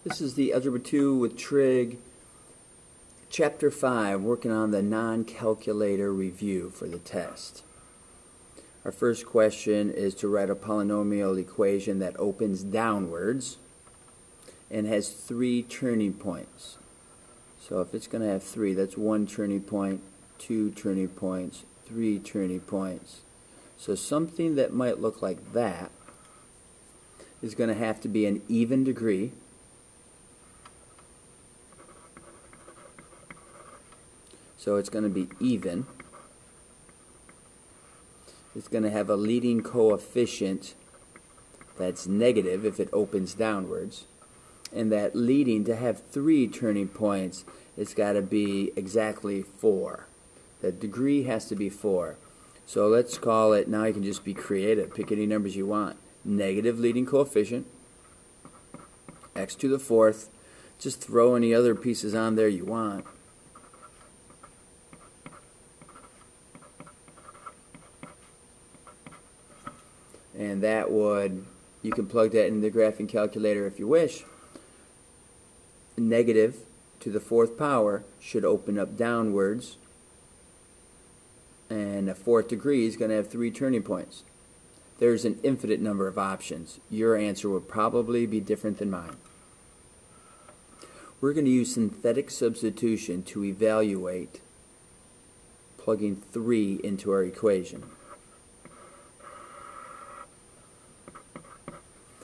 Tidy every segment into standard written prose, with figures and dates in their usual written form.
This is the Algebra 2 with Trig, Chapter 5, working on the non-calculator review for the test. Our first question is to write a polynomial equation that opens downwards and has 3 turning points. So if it's going to have 3, that's 1 turning point, 2 turning points, 3 turning points. So something that might look like that is going to have to be an even degree. So it's going to be even. It's going to have a leading coefficient that's negative if it opens downwards. And that leading, to have 3 turning points, it's got to be exactly 4. The degree has to be 4. So let's call it, now you can just be creative. Pick any numbers you want. Negative leading coefficient, x to the 4th. Just throw any other pieces on there you want. And that would, you can plug that in the graphing calculator if you wish. Negative to the 4th power should open up downwards, and a 4th degree is going to have 3 turning points. There's an infinite number of options. Your answer would probably be different than mine. We're going to use synthetic substitution to evaluate plugging 3 into our equation.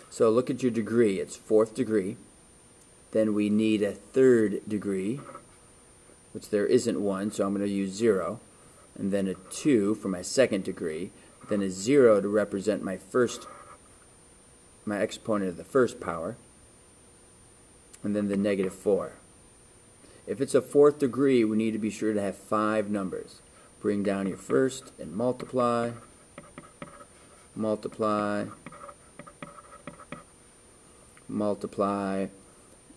So look at your degree. It's 4th degree. Then we need a 3rd degree, which there isn't one, so I'm going to use 0. And then a 2 for my 2nd degree. Then a 0 to represent my exponent of the 1st power. And then the negative 4. If it's a 4th degree, we need to be sure to have 5 numbers. Bring down your 1st and multiply, multiply, multiply.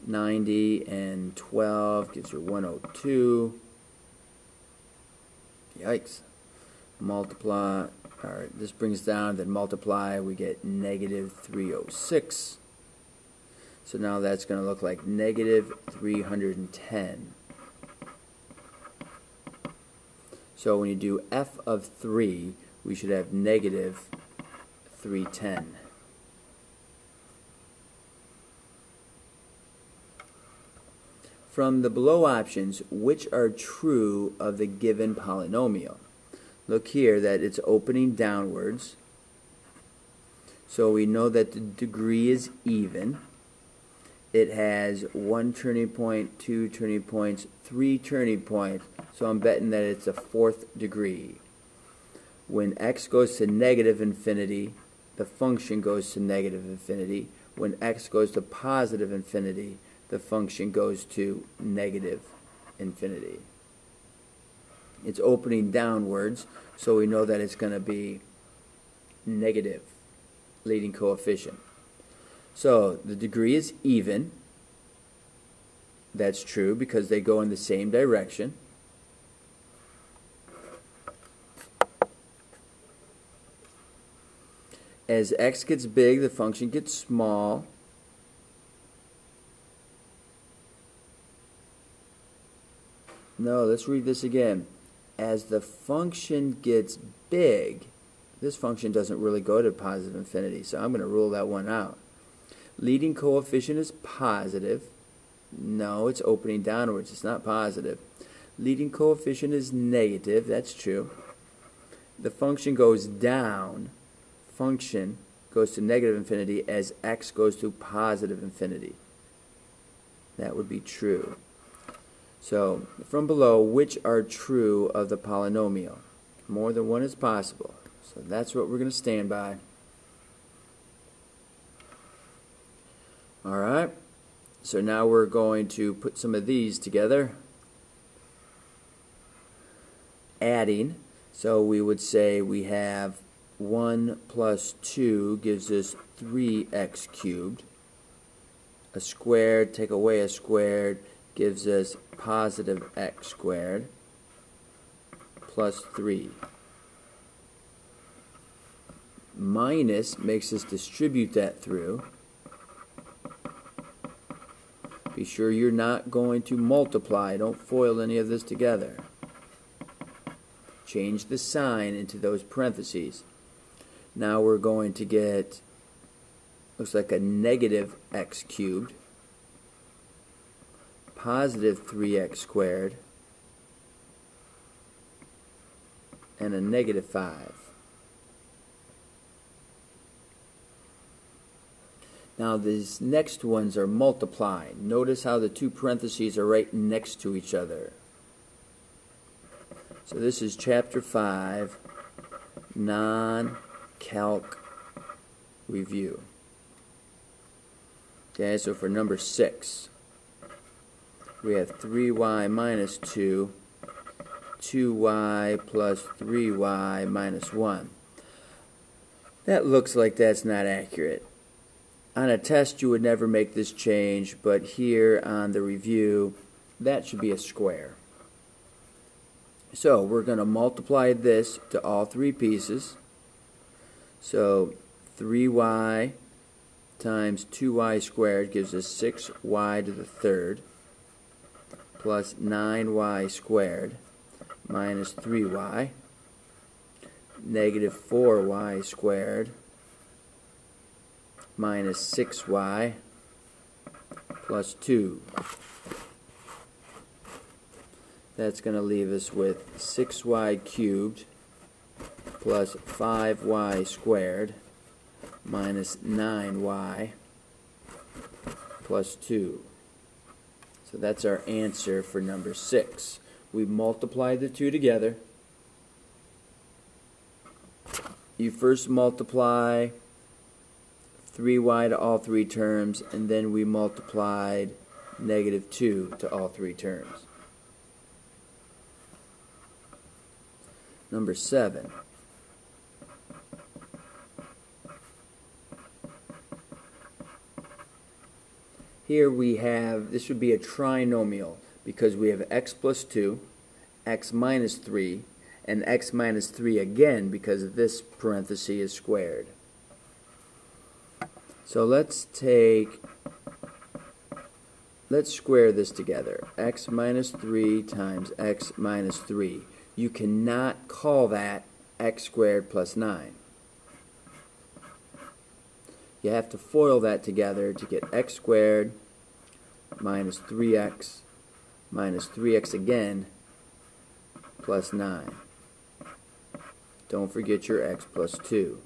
90 and 12 gives you 102. Yikes. Multiply, alright, this brings down, then multiply, we get negative 306. So now that's going to look like negative 310. So when you do f of 3, we should have negative 310. From the below options, which are true of the given polynomial? Look here that it's opening downwards. So we know that the degree is even. It has 1 turning point, 2 turning points, 3 turning points. So I'm betting that it's a 4th degree. When x goes to negative infinity, the function goes to negative infinity. When x goes to positive infinity, the function goes to negative infinity. It's opening downwards, so we know that it's going to be negative leading coefficient. So the degree is even. That's true because they go in the same direction. As x gets big, the function gets small. No, let's read this again. As the function gets big, this function doesn't really go to positive infinity, so I'm going to rule that one out. Leading coefficient is positive. No, it's opening downwards. It's not positive. Leading coefficient is negative. That's true. The function goes down. Function goes to negative infinity as x goes to positive infinity. That would be true. So, from below, which are true of the polynomial? More than one is possible. So that's what we're going to stand by. Alright, so now we're going to put some of these together. Adding, so we would say we have 1 plus 2 gives us 3x cubed. A squared, take away a squared, gives us positive x squared plus 3. Minus makes us distribute that through. Be sure you're not going to multiply. Don't FOIL any of this together. Change the sign into those parentheses. Now we're going to get, looks like a negative x cubed, positive 3x squared, and a negative 5. Now these next ones are multiplying. Notice how the two parentheses are right next to each other. So this is Chapter 5, Non-Calc Review. Okay, so for number 6, we have 3y minus 2, 2y plus 3y minus 1. That looks like that's not accurate. On a test you would never make this change, but here on the review, that should be a square. So we're going to multiply this to all three pieces. So 3y times 2y squared gives us 6y to the third plus 9y squared minus 3y, negative 4y squared minus 6y plus 2. That's going to leave us with 6y cubed plus 5y squared minus 9y plus 2. So that's our answer for number 6. We multiply the two together. You first multiply 3y to all three terms, and then we multiplied negative 2 to all three terms. Number 7. Here we have, this would be a trinomial because we have x plus 2, x minus 3, and x minus 3 again because this parenthesis is squared. So let's square this together. X minus 3 times x minus 3. You cannot call that x squared plus 9. You have to FOIL that together to get x squared minus 3x minus 3x again plus 9. Don't forget your x plus 2.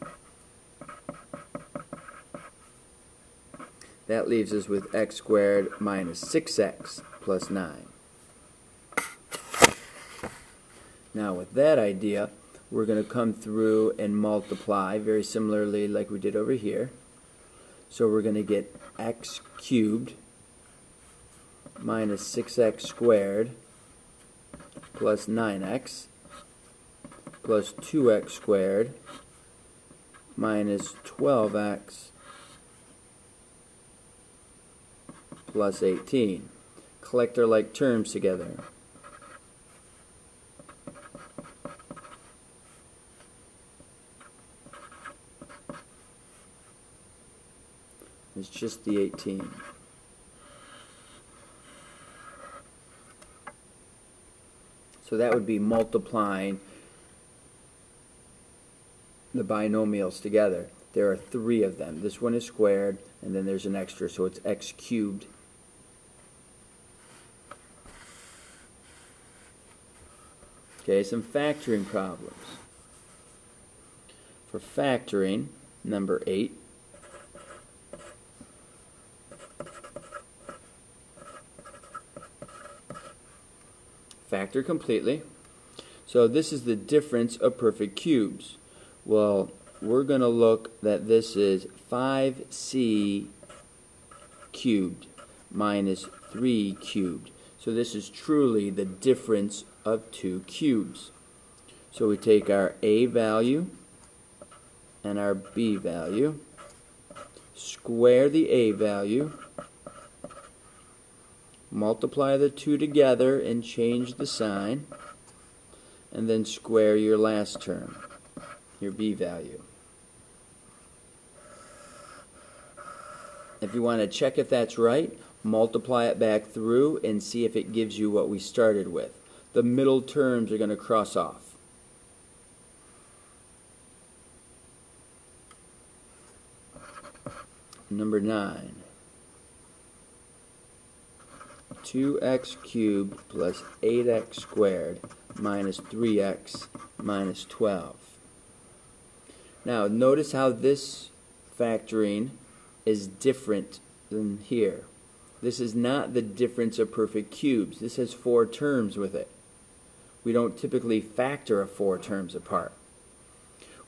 That leaves us with x squared minus 6x plus 9. Now with that idea, we're going to come through and multiply very similarly like we did over here. So we're going to get x cubed minus 6x squared plus 9x plus 2x squared minus 12x plus 18. Collect our like terms together. It's just the 18. So that would be multiplying the binomials together. There are 3 of them. This one is squared, and then there's an extra, so it's x cubed. Okay, some factoring problems. For factoring, number 8, factor completely. So this is the difference of perfect cubes. Well, we're going to look that this is 5c cubed minus 3 cubed. So this is truly the difference of 2 cubes. So we take our a value and our b value, square the a value, multiply the two together and change the sign, and then square your last term, your b value. If you want to check if that's right, multiply it back through and see if it gives you what we started with. The middle terms are going to cross off. Number 9. 2x cubed plus 8x squared minus 3x minus 12. Now notice how this factoring is different than here. This is not the difference of perfect cubes. This has 4 terms with it. We don't typically factor 4 terms apart.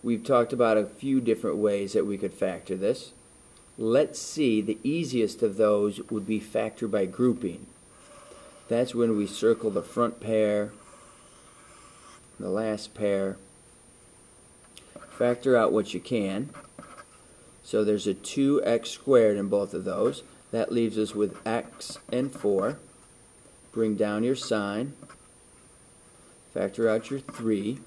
We've talked about a few different ways that we could factor this. Let's see, the easiest of those would be factor by grouping. That's when we circle the front pair, the last pair, factor out what you can. So there's a 2x squared in both of those. That leaves us with x and 4. Bring down your sign. Factor out your 3.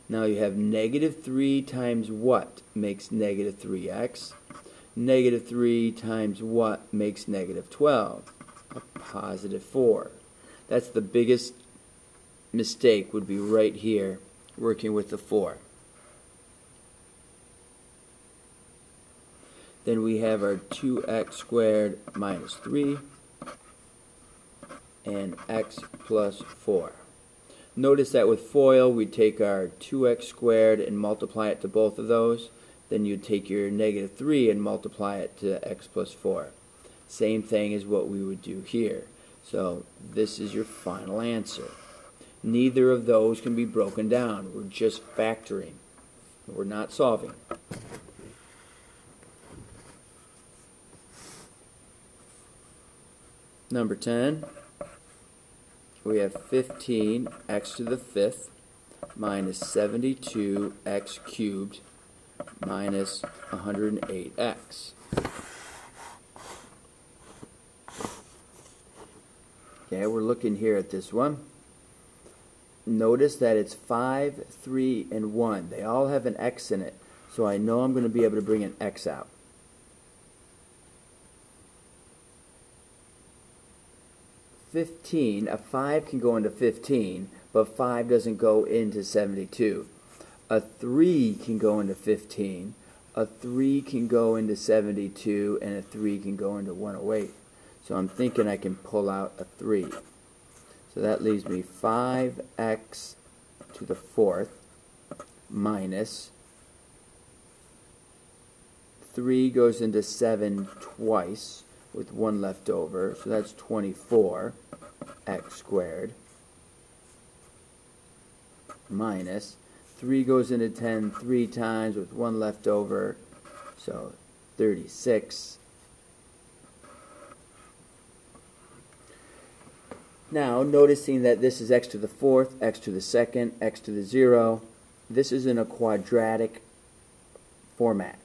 Now you have negative 3 times what makes negative 3x? Negative 3 times what makes negative 12? A positive 4. That's the biggest mistake, would be right here, working with the 4. Then we have our 2x squared minus 3 and x plus 4. Notice that with FOIL we take our 2x squared and multiply it to both of those. Then you take your negative 3 and multiply it to x plus 4. Same thing as what we would do here. So this is your final answer. Neither of those can be broken down. We're just factoring. We're not solving. Number 10, we have 15x to the 5th minus 72x cubed minus 108x. Okay, we're looking here at this one. Notice that it's 5, 3, and 1. They all have an x in it, so I know I'm going to be able to bring an x out. 15, a 5 can go into 15, but 5 doesn't go into 72. A 3 can go into 15, a 3 can go into 72, and a 3 can go into 108. So I'm thinking I can pull out a 3. So that leaves me 5x to the 4th minus 3 goes into 7 twice with 1 left over, so that's 24x squared minus 3 goes into 10 3 times with 1 left over, so 36. Now, noticing that this is x to the 4th, x to the 2nd, x to the 0, this is in a quadratic format.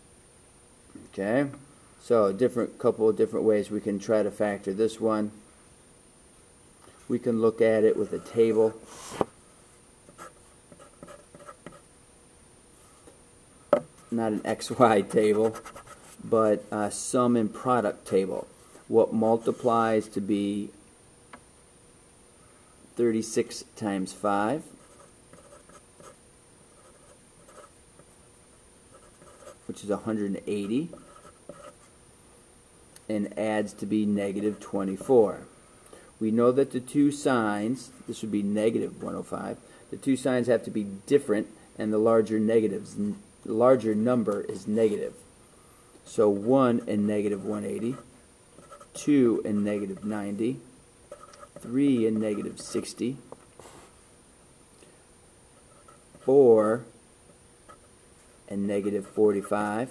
Okay? So, a couple of different ways we can try to factor this one. We can look at it with a table. Not an XY table, but a sum and product table. What multiplies to be 36 times 5, which is 180, and adds to be negative 24. We know that the two signs, this would be negative 105, the two signs have to be different, and the larger number is negative. So 1 and negative 180, 2 and negative 90, 3 and negative 60, 4 and negative 45,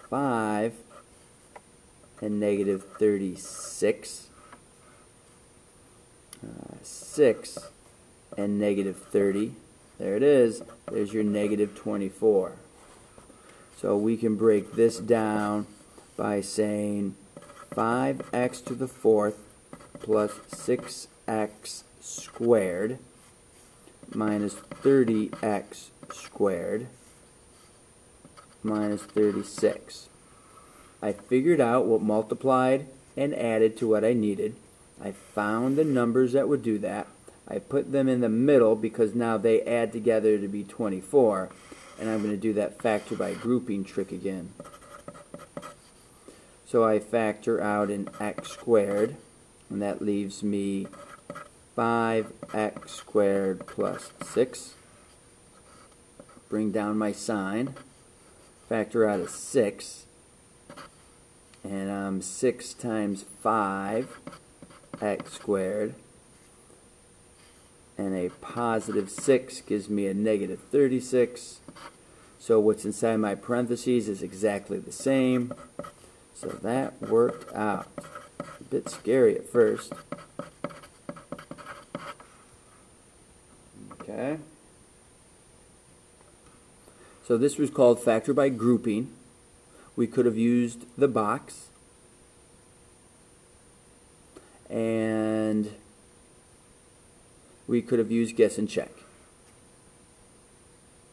5 and negative 36, 6 and negative 30. There it is. There's your negative 24. So we can break this down by saying 5x to the 4th plus 6x squared minus 30x squared minus 36. I figured out what multiplied and added to what I needed. I found the numbers that would do that. I put them in the middle because now they add together to be 24. And I'm going to do that factor by grouping trick again. So I factor out an x squared, and that leaves me 5x squared plus 6. Bring down my sign. Factor out a 6. And 6 times 5 x squared. And a positive 6 gives me a negative 36. So what's inside my parentheses is exactly the same. So that worked out. A bit scary at first. Okay. So this was called factor by grouping. We could have used the box. And we could have used guess and check.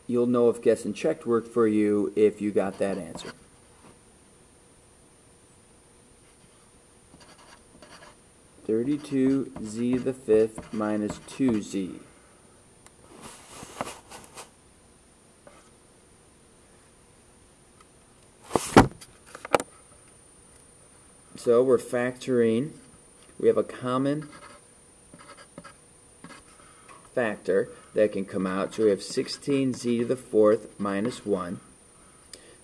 You'll know if guess and check worked for you if you got that answer. (32z to the 5th minus 2z). So we're factoring. We have a common factor that can come out. So we have 16z to the 4th minus 1.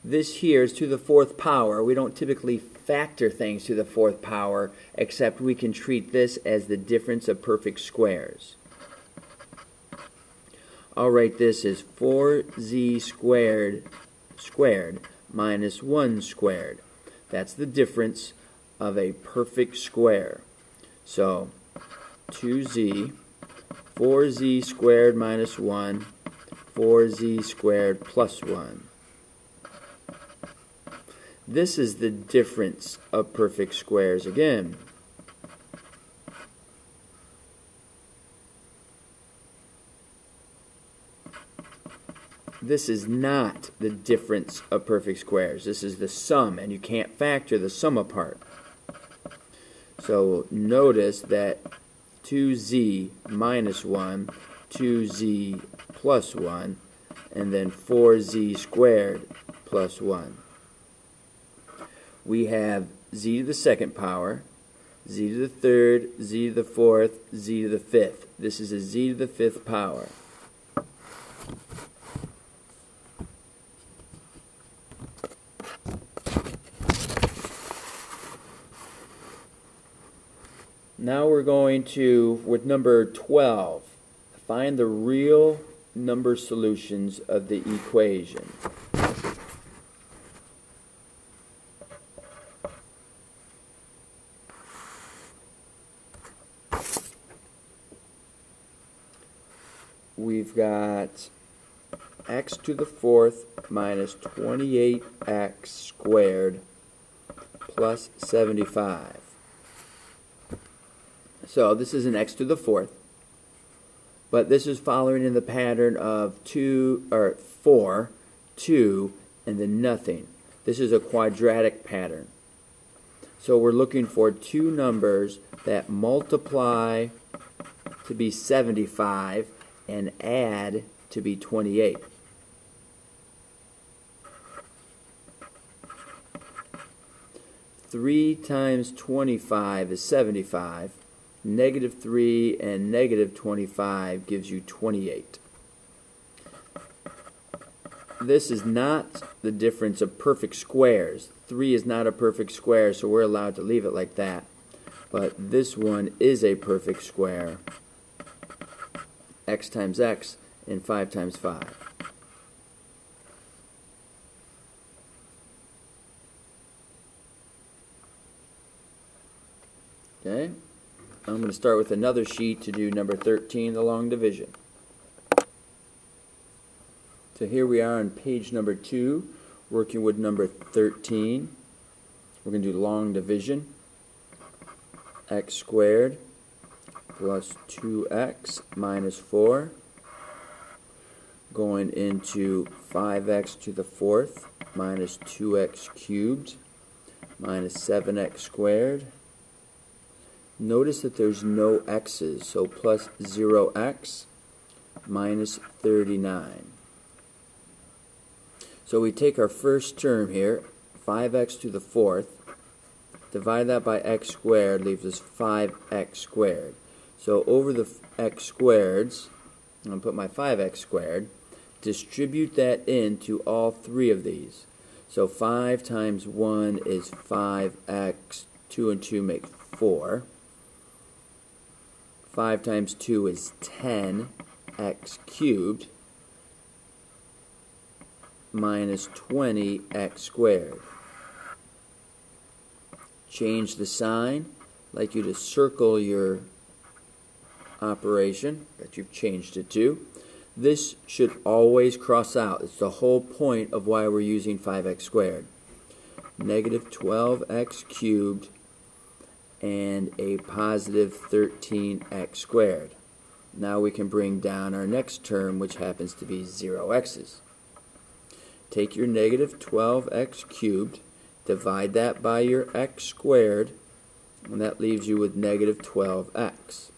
This here is to the 4th power. We don't typically factor things to the 4th power, except we can treat this as the difference of perfect squares. I'll write this as 4z squared minus 1 squared. That's the difference of a perfect square. So 2z, 4z squared minus 1, 4z squared plus 1. This is the difference of perfect squares again. This is not the difference of perfect squares. This is the sum, and you can't factor the sum apart. So notice that 2z minus 1, 2z plus 1, and then 4z squared plus 1. We have z to the 2nd power, z to the 3rd, z to the 4th, z to the 5th. This is a z to the 5th power. Now we're going to, with number 12, find the real number solutions of the equation. We've got x to the 4th minus 28x squared plus 75. So this is an x to the 4th, but this is following in the pattern of 4, 2, and then nothing. This is a quadratic pattern. So we're looking for two numbers that multiply to be 75 and add to be 28. Three times 25 is 75. Negative 3 and negative 25 gives you 28. This is not the difference of perfect squares. 3 is not a perfect square, so we're allowed to leave it like that. But this one is a perfect square. X times x and 5 times 5. Okay, I'm going to start with another sheet to do number 13, the long division. So here we are on page number 2, working with number 13. We're going to do long division. X squared plus 2x minus 4 going into 5x to the 4th minus 2x cubed minus 7x squared Notice that there's no x's, so plus 0x minus 39. So we take our first term here, 5x to the fourth, divide that by x squared, leaves us 5x squared. So over the x squareds, I'm going to put my 5x squared, distribute that into all three of these. So 5 times 1 is 5x, 2 and 2 make 4. 5 times 2 is 10x cubed minus 20x squared. Change the sign. I'd like you to circle your operation that you've changed it to. This should always cross out. It's the whole point of why we're using 5x squared. Negative 12x cubed and a positive 13x squared. Now we can bring down our next term, which happens to be 0x's. Take your negative 12x cubed, divide that by your x squared, and that leaves you with negative 12x.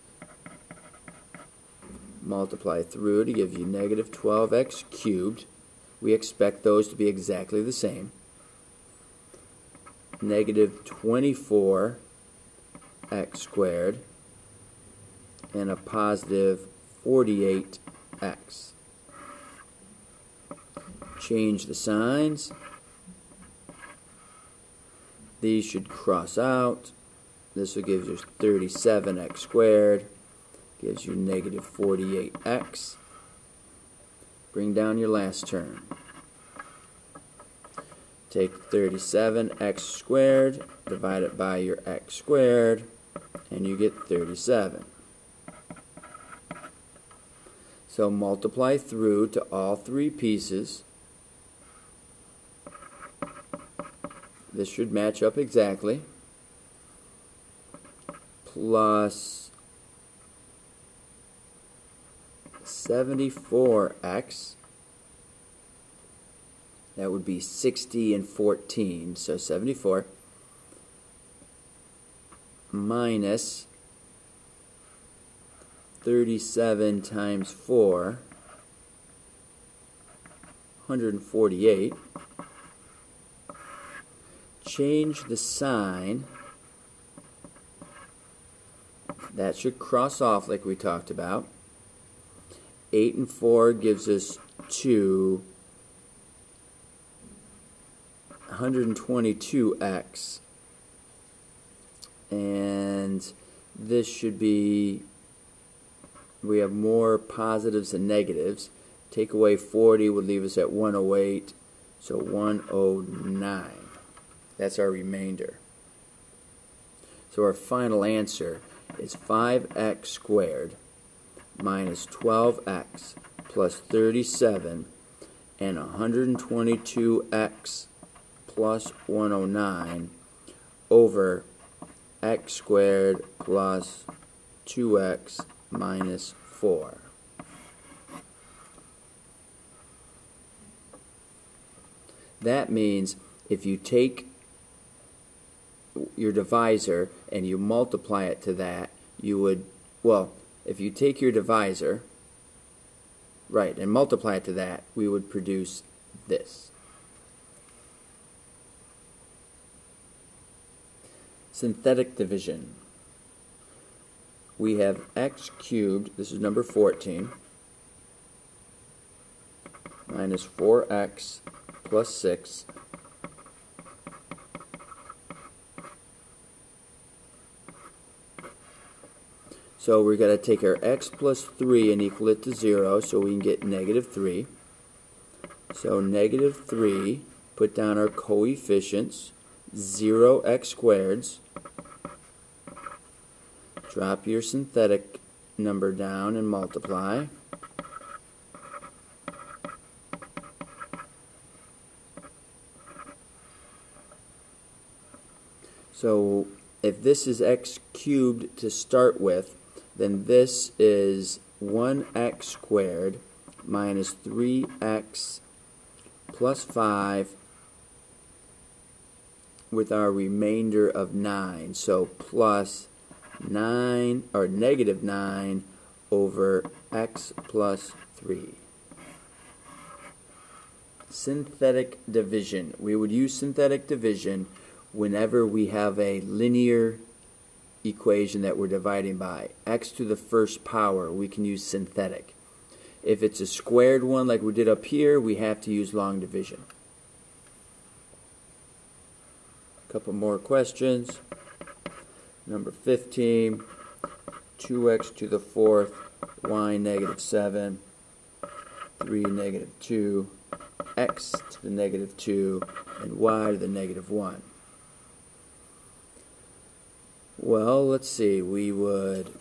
Multiply through to give you negative 12x cubed. We expect those to be exactly the same. Negative 24x squared and a positive 48x. Change the signs. These should cross out. This will give you 37x squared. Gives you negative 48x. Bring down your last term. Take 37x squared, divide it by your x squared, and you get 37. So multiply through to all three pieces. This should match up exactly. Plus 74x. That would be 60 and 14, so 74 minus 37 times 4, 148. Change the sign. That should cross off like we talked about. 8 and 4 gives us 2. 122x, and this should be, we have more positives than negatives. Take away 40 would leave us at 108, so 109. That's our remainder. So our final answer is 5x squared minus 12x plus 37 and 122x plus 109 over x squared plus 2x minus 4. That means if you take your divisor and you multiply it to that, you would, well, if you take your divisor, right, and multiply it to that, we would produce this. Synthetic division. We have x cubed, this is number 14, minus 4x plus 6 so we're going to take our x plus 3 and equal it to 0 so we can get negative 3. So negative 3, put down our coefficients, 0x squareds. Drop your synthetic number down and multiply. So if this is x cubed to start with, then this is 1x squared minus 3x plus 5 with our remainder of 9. So plus 9 or negative 9 over x plus 3. Synthetic division. We would use synthetic division whenever we have a linear equation that we're dividing by. X to the first power, we can use synthetic. If it's a squared one like we did up here, we have to use long division. A couple more questions. Number 15, 2x to the fourth, y negative 7, 3 negative 2, x to the negative 2, and y to the negative 1. Well, let's see, we would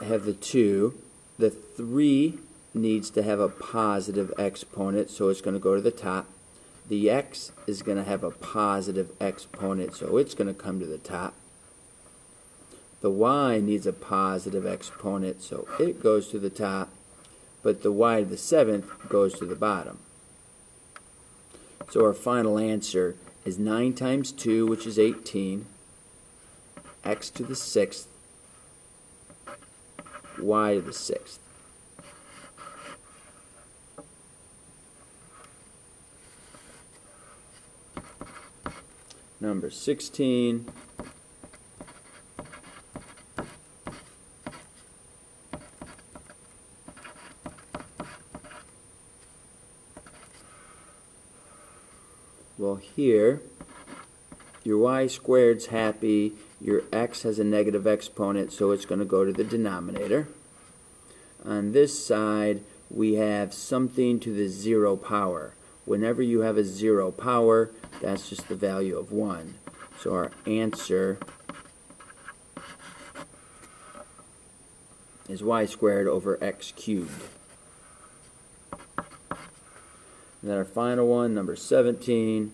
have the 2. The 3 needs to have a positive exponent, so it's going to go to the top. The x is going to have a positive exponent, so it's going to come to the top. The y needs a positive exponent, so it goes to the top, but the y to the 7th goes to the bottom. So our final answer is 9 times 2, which is 18, x to the 6th, y to the 6th. Number 16. Well, here, your y squared's happy, your x has a negative exponent, so it's going to go to the denominator. On this side, we have something to the 0 power. Whenever you have a 0 power, that's just the value of 1. So our answer is y squared over x cubed. And then our final one, number 17.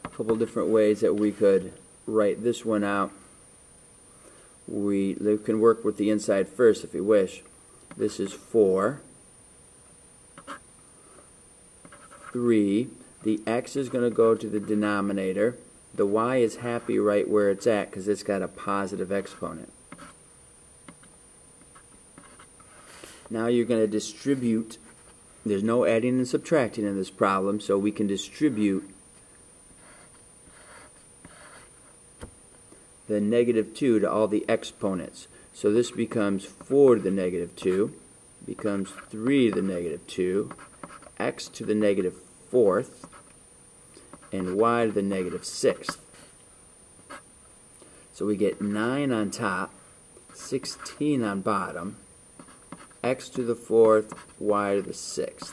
A couple different ways that we could write this one out. We can work with the inside first if you wish. This is 4. 3. The x is going to go to the denominator. The y is happy right where it's at because it's got a positive exponent. Now you're going to distribute. There's no adding and subtracting in this problem, so we can distribute the negative 2 to all the exponents. So this becomes 4 to the negative 2, becomes 3 to the negative 2, x to the negative 4th, and y to the negative 6th. So we get 9 on top, 16 on bottom, x to the 4th, y to the 6th.